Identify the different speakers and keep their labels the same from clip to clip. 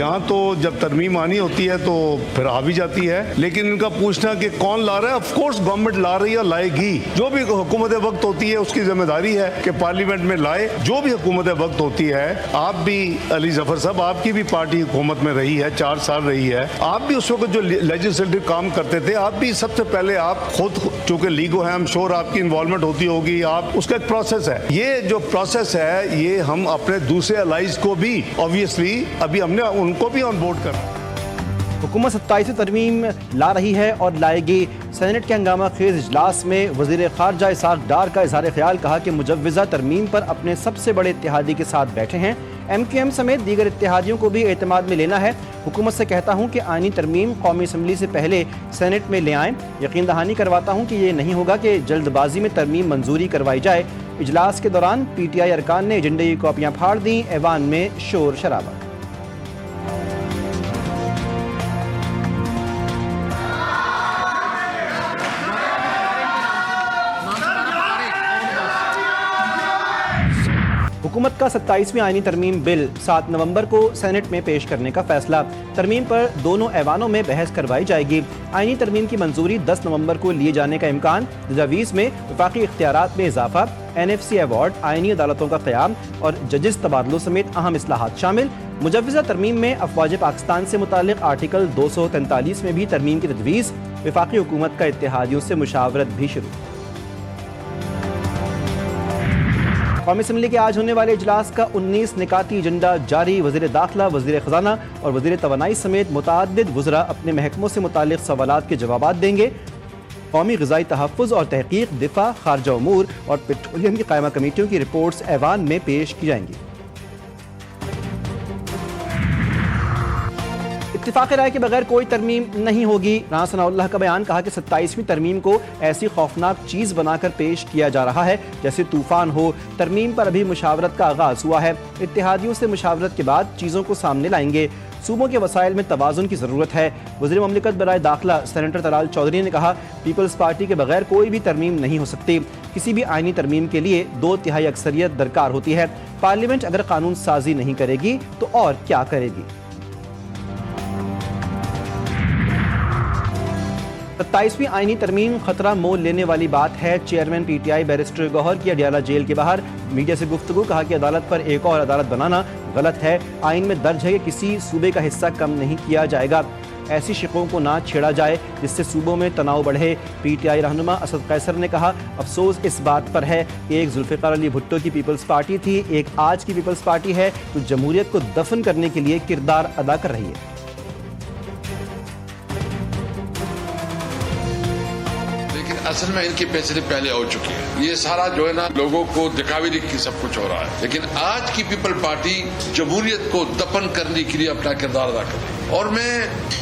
Speaker 1: यहाँ तो जब तरमीम आनी होती है तो फिर आ भी जाती है, लेकिन इनका पूछना कि कौन ला रहा है, ऑफ कोर्स गवर्नमेंट ला रही है, लाएगी। जो भी हुकूमत वक्त होती है उसकी जिम्मेदारी है कि पार्लियामेंट में लाए। जो भी हुकूमत वक्त होती है, आप भी अली जफर साहब, आपकी भी पार्टी हुकूमत में रही है, 4 साल रही है, आप भी उस वक्त जो लेजिस्लेटिव काम करते थे, आप भी सबसे पहले आप खुद, चूंकि लीगो है, हम श्योर आपकी इन्वॉल्वमेंट होती होगी, आप उसका एक प्रोसेस है। ये जो प्रोसेस है ये हम अपने दूसरे अलाइज को भी ऑब्वियसली अभी हमने उनको भी ऑन बोर्ड कर।
Speaker 2: हुकूमत 27वीं तरमीम ला रही है और लाएगी। सेनेट के हंगामा खेज इजलास में वज़ीर ख़ारजा इसाक डार का इज़हार ख्याल, कहा कि मुजव्विज़ा तरमीम पर अपने सबसे बड़े इत्तेहादी के साथ बैठे हैं। MQM समेत दीगर इत्तेहादियों को भी एतमाद में लेना है। हुकूमत से कहता हूँ कि आईनी तरमीम कौमी असम्बली से पहले सेनेट में ले आएँ। यकीन दहानी करवाता हूँ कि ये नहीं होगा कि जल्दबाजी में तरमीम मंजूरी करवाई जाए। इजलास के दौरान PTI अरकान ने एजेंडे की कॉपियाँ फाड़ दी। ऐवान में शोर शराबा। हुकूमत का 27वीं आईनी तरमीम बिल 7 नवंबर को सेनेट में पेश करने का फैसला। तरमीम पर दोनों ऐवानों में बहस करवाई जाएगी। आईनी तरमीम की मंजूरी 10 नवंबर को लिए जाने का इम्कान। तजावीज़ में वफाकी इख्तियारात में इजाफा, NFC अवार्ड, आईनी अदालतों का क़याम और जजिस तबादलों समेत अहम इस्लाहात शामिल। मुजव्विज़ा तरमीम में अफ़वाज पाकिस्तान से मुताल्लिक़ आर्टिकल 243 में भी तरमीम की तजवीज़। वफाकी हुकूमत का इत्तेहादियों से मुशावरत भी शुरू। कौमी असम्बली के आज होने वाले इजलास का 19 निकाती एजेंडा जारी। वज़ीर दाखिला, वज़ीर ख़ज़ाना और वज़ीर तवानाई समेत मुतअद्दिद वज़रा अपने महकमों से मुताल्लिक़ सवालात के जवाबात देंगे। कौमी ग़िज़ाई तहफ़्फ़ुज़ और तहक़ीक़, दिफ़ा, ख़ारजा उमूर और पेट्रोलियम की कायमा कमेटियों की रिपोर्ट्स ऐवान में पेश की जाएंगी। इत्तिफ़ाक़ राय के बगैर कोई तरमीम नहीं होगी। राना सनाउल्लाह का बयान, कहा कि 27वीं तरमीम को ऐसी खौफनाक चीज़ बनाकर पेश किया जा रहा है जैसे तूफ़ान हो। तरमीम पर अभी मुशावरत का आगाज़ हुआ है। इत्तेहादियों से मुशावरत के बाद चीज़ों को सामने लाएंगे। सूबों के वसाइल में तवाज़ुन की ज़रूरत है। वज़ीर ममलिकत बराए दाखिला सेनेटर तलाल चौधरी ने कहा, पीपल्स पार्टी के बगैर कोई भी तरमीम नहीं हो सकती। किसी भी आईनी तरमीम के लिए 2/3 अक्सरियत दरकार होती है। पार्लियामेंट अगर कानून साजी नहीं करेगी तो और क्या करेगी। 27वीं आईनी तरमीम खतरा मोल लेने वाली बात है। चेयरमैन PTI बैरिस्टर गौहर की अडियाला जेल के बाहर मीडिया से गुफ्तगू, कहा कि अदालत पर एक और अदालत बनाना गलत है। आइन में दर्ज है कि किसी सूबे का हिस्सा कम नहीं किया जाएगा। ऐसी शिकों को ना छेड़ा जाए जिससे सूबों में तनाव बढ़े। PTI रहनुमा असद कैसर ने कहा, अफसोस इस बात पर है कि एक जुल्फ़िकार अली भुट्टो की पीपल्स पार्टी थी, एक आज की पीपल्स पार्टी है जो जमहूरियत को दफन करने के लिए किरदार अदा कर रही है।
Speaker 3: असल में इनके फैसले पहले हो चुके हैं। ये सारा जो है ना लोगों को दिखावे की सब कुछ हो रहा है, लेकिन आज की पीपल पार्टी जमहूरियत को दफन करने के लिए अपना किरदार अदा कर रही है। और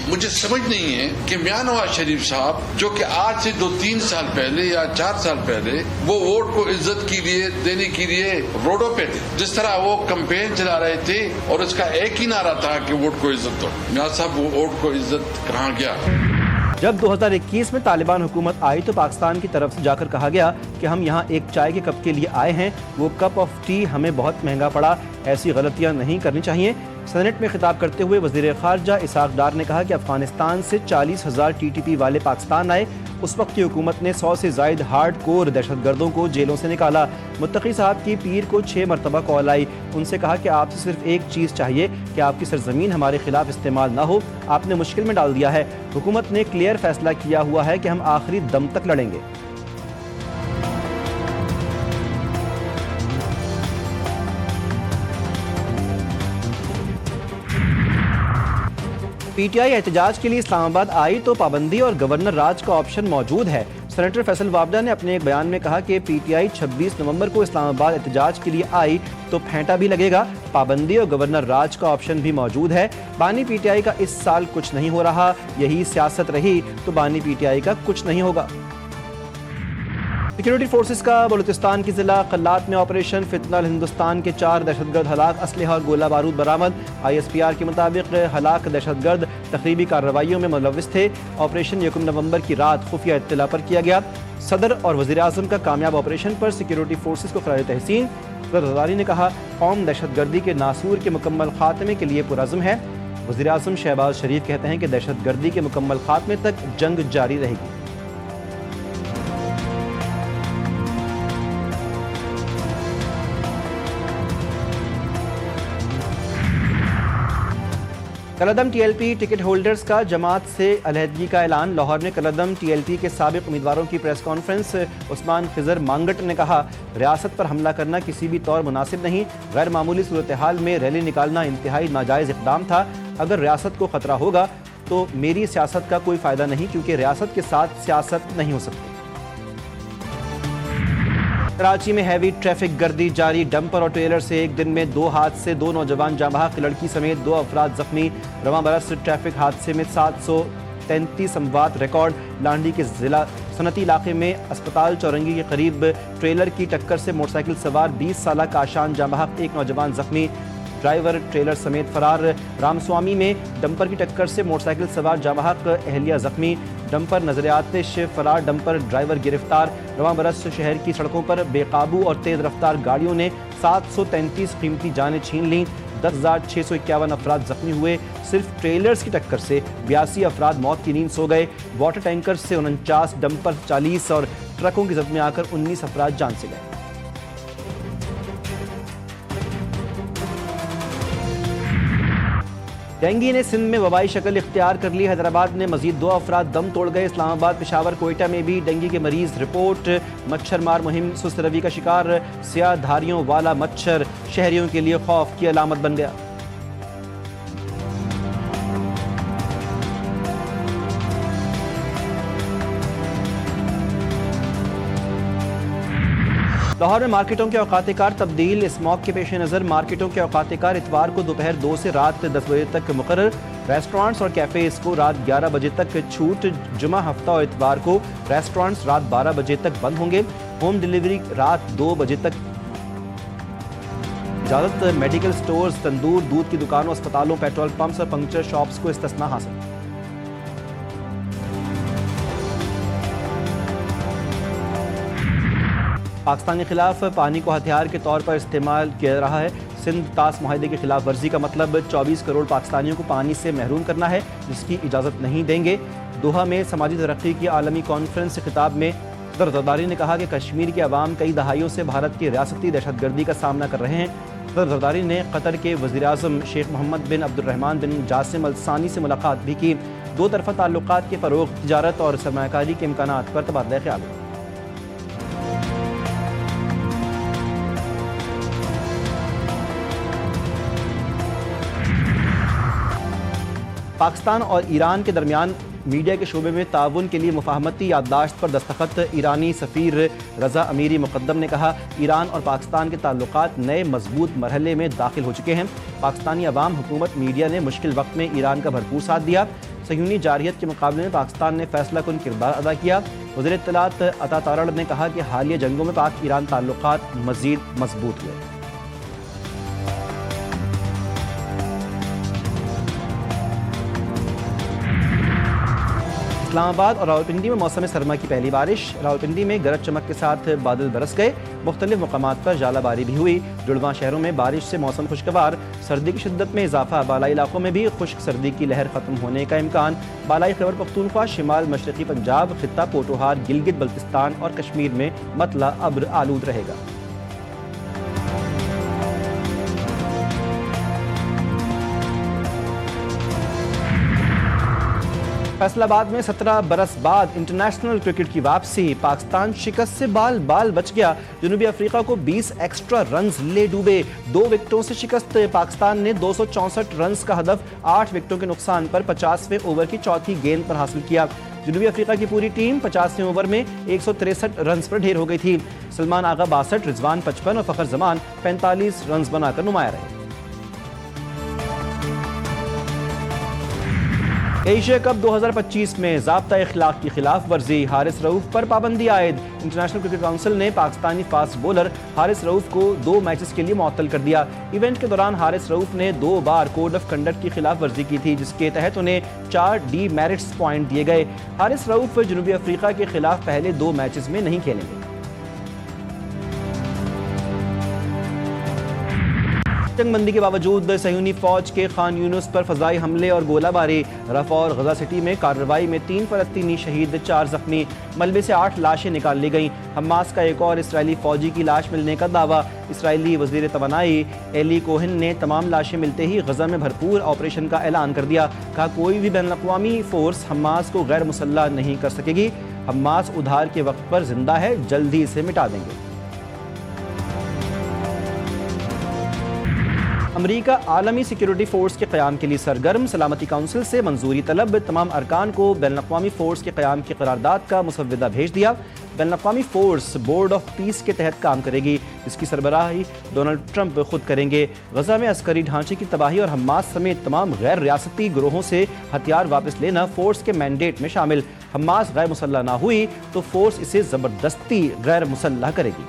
Speaker 3: मुझे समझ नहीं है कि मियां नवाज शरीफ साहब जो कि आज से 2-3 साल पहले या 4 साल पहले वो वोट को इज्जत के लिए देने के लिए रोडों पे थे, जिस तरह वो कैंपेन चला रहे थे और उसका एक ही नारा था कि वोट को इज्जत दो। मियां साहब वो वोट को इज्जत कहाँ गया।
Speaker 2: जब 2021 में तालिबान हुकूमत आई तो पाकिस्तान की तरफ से जाकर कहा गया कि हम यहाँ एक चाय के कप के लिए आए हैं, वो कप ऑफ टी हमें बहुत महंगा पड़ा। ऐसी गलतियाँ नहीं करनी चाहिए। सेनेट में खिताब करते हुए वज़ीर ख़ारजा इसाक डार ने कहा कि अफगानिस्तान से 40,000 TTP वाले पाकिस्तान आए। उस वक्त की हुकूमत ने 100 से ज़ायद हार्ड कोर दहशतगर्दों को जेलों से निकाला। मुत्तकी साहब की पीर को 6 मरतबा कॉल आई। उनसे कहा कि आपसे सिर्फ एक चीज़ चाहिए कि आपकी सरजमीन हमारे खिलाफ इस्तेमाल ना हो। आपने मुश्किल में डाल दिया है। हुकूमत ने क्लियर फैसला किया हुआ है कि हम आखिरी दम तक लड़ेंगे। PTI एहतजाज के लिए इस्लामाबाद आई तो पाबंदी और गवर्नर राज का ऑप्शन मौजूद है। सेनेटर फैसल वाबडा ने अपने एक बयान में कहा कि PTI 26 नवंबर को इस्लामाबाद एहतजाज के लिए आई तो फेंटा भी लगेगा। पाबंदी और गवर्नर राज का ऑप्शन भी मौजूद है। बानी PTI का इस साल कुछ नहीं हो रहा, यही सियासत रही तो बानी PTI का कुछ नहीं होगा। सिक्योरिटी फोर्सेस का बलूचिस्तान की जिला कल्लात में ऑपरेशन फितनल हिंदुस्तान के 4 दहशतगर्द हलाक, असलहा और गोला बारूद बरामद। ISPR के मुताबिक हलाक दहशतगर्द तकरीबी कार्रवाइयों में मुलव्विस थे। ऑपरेशन 1 नवंबर की रात खुफिया इत्तला पर किया गया। सदर और वज़ीर आज़म का कामयाब ऑपरेशन पर सिक्योरिटी फोर्सेस को खराज तहसीन। सदर हज़ारी ने कहा, कौम दहशतगर्दी के नासूर के मुकम्मल खात्मे के लिए पुरज़्म है। वज़ीर-ए-आज़म शहबाज शरीफ कहते हैं कि दहशत गर्दी के मुकम्मल खात्मे तक जंग जारी रहेगी। कलअदम टीएलपी टिकट होल्डर्स का जमात से अलहदगी का ऐलान। लाहौर में कलअदम टीएलपी के साबिक उम्मीदवारों की प्रेस कॉन्फ्रेंस। उस्मान खिजर मांगट ने कहा, रियासत पर हमला करना किसी भी तौर मुनासिब नहीं। गैर मामूली सूरत हाल में रैली निकालना इंतहाई नाजायज़ इक़दाम था। अगर रियासत को ख़तरा होगा तो मेरी सियासत का कोई फ़ायदा नहीं, क्योंकि रियासत के साथ सियासत नहीं हो सकती। कराची में हैवी ट्रैफिक गर्दी जारी। डंपर और ट्रेलर से एक दिन में 2 हादसे, 2 नौजवान जाँ बहक, लड़की समेत 2 अफराद जख्मी। रवां बरस ट्रैफिक हादसे में 733 अमवात रिकॉर्ड। लांडी के जिला सनती इलाके में अस्पताल चौरंगी के करीब ट्रेलर की टक्कर से मोटरसाइकिल सवार 20 साला काशान जाँ बहक, 1 नौजवान जख्मी, ड्राइवर ट्रेलर समेत फरार। रामस्वामी में डंपर की टक्कर से मोटरसाइकिल सवार जाँ बहक, अहलिया जख्मी। डंपर नजर आतिश, फरार डंपर ड्राइवर गिरफ्तार। रवां बरस शहर की सड़कों पर बेकाबू और तेज रफ्तार गाड़ियों ने 733 कीमती जानें छीन लीं। 10,651 अफराद जख्मी हुए। सिर्फ ट्रेलर्स की टक्कर से 82 अफराद मौत की नींद सो गए। वाटर टैंकर से 49, डंपर 40 और ट्रकों की जद में आकर 19 अफराद जान से गए। डेंगू ने सिंध में वबाई शक्ल इख्तियार कर ली। हैदराबाद में मजीद 2 अफराद दम तोड़ गए। इस्लामाबाद, पेशावर, कोयटा में भी डेंगू के मरीज रिपोर्ट। मच्छर मार मुहिम सुस्त रवि का शिकार। स्याह धारियों वाला मच्छर शहरियों के लिए खौफ की अलामत बन गया। लाहौर में मार्केटों के औकात-ए-कार तब्दील। इस मौके के पेश नज़र मार्केटों के औकात-ए-कार इतवार को दोपहर 2 से रात 10 बजे तक मुकर्रर। रेस्टोरेंट्स और कैफ़ेज़ को रात 11 बजे तक छूट। जुमा, हफ्ता और इतवार को रेस्टोरेंट्स रात 12 बजे तक बंद होंगे। होम डिलीवरी रात 2 बजे तक इजाज़त। मेडिकल स्टोर्स, तंदूर, दूध की दुकानों, अस्पतालों, पेट्रोल पंप्स और पंक्चर शॉप्स को इस्तिस्ना हासिल। पाकिस्तान के खिलाफ पानी को हथियार के तौर पर इस्तेमाल किया रहा है। सिंध तास मुआहदे की खिलाफ वर्जी का मतलब 24 करोड़ पाकिस्तानियों को पानी से महरूम करना है, जिसकी इजाज़त नहीं देंगे। दोहा में समाजी तरक्की की आलमी कॉन्फ्रेंस से खिताब में सदर जरदारी ने कहा कि कश्मीर के अवाम कई दहाइयों से भारत की रियासती दहशतगर्दी का सामना कर रहे हैं। सदर जरदारी ने कतर के वज़ीर-ए-आज़म शेख मोहम्मद बिन अब्दुर्रहमान बिन जासिम अल सानी से मुलाकात भी की। 2 तरफ़ा ताल्लुकात के फ़रोग़, तिजारत और सरमायाकारी के इम्कानात पर तबादला ख्याल हुआ। पाकिस्तान और ईरान के दरमियान मीडिया के शोबे में ताउन के लिए मुफाहमती याददाश्त पर दस्तखत। ईरानी सफ़ीर रज़ा अमीरी मुक़द्दम ने कहा, ईरान और पाकिस्तान के ताल्लुकात नए मजबूत मरहले में दाखिल हो चुके हैं। पाकिस्तानी अवाम, हुकूमत, मीडिया ने मुश्किल वक्त में ईरान का भरपूर साथ दिया। सहयूनी जारहियत के मुकाबले में पाकिस्तान ने फैसला कुन किरदार अदा किया। वज़ीर इत्तलात अता तारड़ ने कहा कि हालिया जंगों में पाक ईरान ताल्लुकात मज़ीद मजबूत हुए। इस्लामाबाद और रावलपिंडी में मौसम सरमा की पहली बारिश। रावलपिंडी में गरज चमक के साथ बादल बरस गए। मुख्तलिफ मकामात पर जालाबारी भी हुई। जुड़वां शहरों में बारिश से मौसम खुशगवार। सर्दी की शिद्दत में इजाफा। बालाई इलाकों में भी खुश्क सर्दी की लहर खत्म होने का इम्कान। बालाई खैबर पख्तूनख्वा, शिमाल मशरकी पंजाब, खित्ता पोटोहार, गिलगित बल्तिस्तान और कश्मीर में मतला अब्र आलूद रहेगा। फैसलाबाद में 17 बरस बाद इंटरनेशनल क्रिकेट की वापसी। पाकिस्तान शिकस्त से बाल बाल बच गया। जनूबी अफ्रीका को 20 एक्स्ट्रा रन्स ले डूबे। 2 विकेटों से शिकस्त। पाकिस्तान ने 264 रन्स का हदफ 8 विकेटों के नुकसान पर 50वें ओवर की चौथी गेंद पर हासिल किया। जनूबी अफ्रीका की पूरी टीम 50वें ओवर में 163 रन्स पर ढेर हो गई थी। सलमान आगा 62, रिजवान 55 और फखर जमान 45 रन्स बनाकर नुमाया रहे। एशिया कप 2025 में ज़ाब्ता इखलाक की खिलाफ वर्जी। हारिस रऊफ पर पाबंदी आयद। इंटरनेशनल क्रिकेट काउंसिल ने पाकिस्तानी फास्ट बॉलर हारिस रऊफ को 2 मैचेस के लिए मुअत्तल कर दिया। इवेंट के दौरान हारिस रऊफ ने 2 बार कोड ऑफ कंडक्ट की खिलाफ वर्जी की थी, जिसके तहत उन्हें 4 डीमेरिट्स पॉइंट दिए गए। हारिस रऊफ जनूबी अफ्रीका के खिलाफ पहले 2 मैचेस में नहीं खेलेंगे। جنگ بندی کے باوجود صہیونی فوج کے خان یونس پر فضائی حملے اور گولہ باری، رفح اور غزہ سٹی میں کارروائی میں 3 فلسطینی شہید 4 زخمی، ملبے سے 8 لاشیں نکال لی گئیں۔ حماس کا ایک اور اسرائیلی فوجی کی لاش ملنے کا دعویٰ۔ اسرائیلی وزیر توانائی ایلی کوہن نے تمام لاشیں ملتے ہی غزہ میں بھرپور آپریشن کا اعلان کر دیا۔ کہا کوئی بھی بین الاقوامی فورس حماس کو غیر مسلح نہیں کر سکے گی۔ حماس ادھار کے وقت پر زندہ ہے، جلد ہی اسے مٹا دیں گے۔ امریکہ عالمی سیکیورٹی فورس کے قیام کے لیے سرگرم، سلامتی کونسل سے منظوری طلب، تمام ارکان کو بین الاقوامی فورس کے قیام کی قرارداد کا مسودہ بھیج دیا۔ بین الاقوامی فورس بورڈ آف پیس کے تحت کام کرے گی، اس کی سربراہی ڈونلڈ ٹرمپ خود کریں گے۔ غزہ میں عسکری ڈھانچے کی تباہی اور حماس سمیت تمام غیر ریاستی گروہوں سے ہتھیار واپس لینا فورس کے مینڈیٹ میں شامل۔ حماس غیر مسلح نہ ہوئی تو فورس اسے زبردستی غیر مسلح کرے گی۔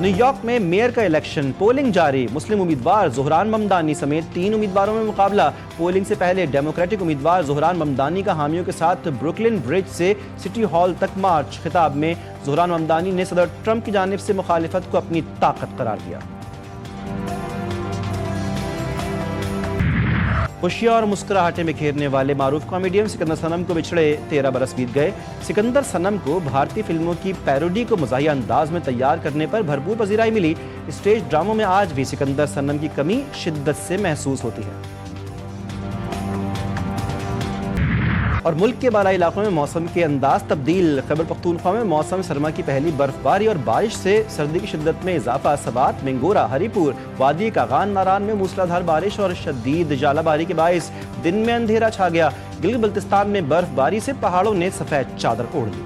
Speaker 2: نیو یارک میں میئر کا الیکشن، پولنگ جاری، مسلم امیدوار زہران ممدانی سمیت 3 امیدواروں میں مقابلہ۔ پولنگ سے پہلے ڈیموکریٹک امیدوار زہران ممدانی کا حامیوں کے ساتھ بروکلن برج سے سٹی ہال تک مارچ۔ خطاب میں زہران ممدانی نے صدر ٹرمپ کی جانب سے مخالفت کو اپنی طاقت قرار دیا۔ خوشیاں اور مسکراہٹیں بکھیرنے والے معروف کامیڈین سکندر صنم کو بچھڑے 13 برس بیت گئے۔ سکندر صنم کو بھارتی فلموں کی پیروڈی کو مزاحیہ انداز میں تیار کرنے پر بھرپور پذیرائی ملی۔ اسٹیج ڈراموں میں آج بھی سکندر صنم کی کمی شدت سے محسوس ہوتی ہے۔ اور ملک کے بالائی علاقوں میں موسم کے انداز تبدیل، خیبر پختونخوا میں موسم سرما کی پہلی برف باری اور بارش سے سردی کی شدت میں اضافہ۔ سبات، منگورا، ہری پور، وادی کاغان ناران میں موسلادھار بارش اور شدید ژالہ باری کے باعث دن میں اندھیرا چھا گیا۔ گلگت بلتستان میں برف باری سے پہاڑوں نے سفید چادر اوڑھ لی۔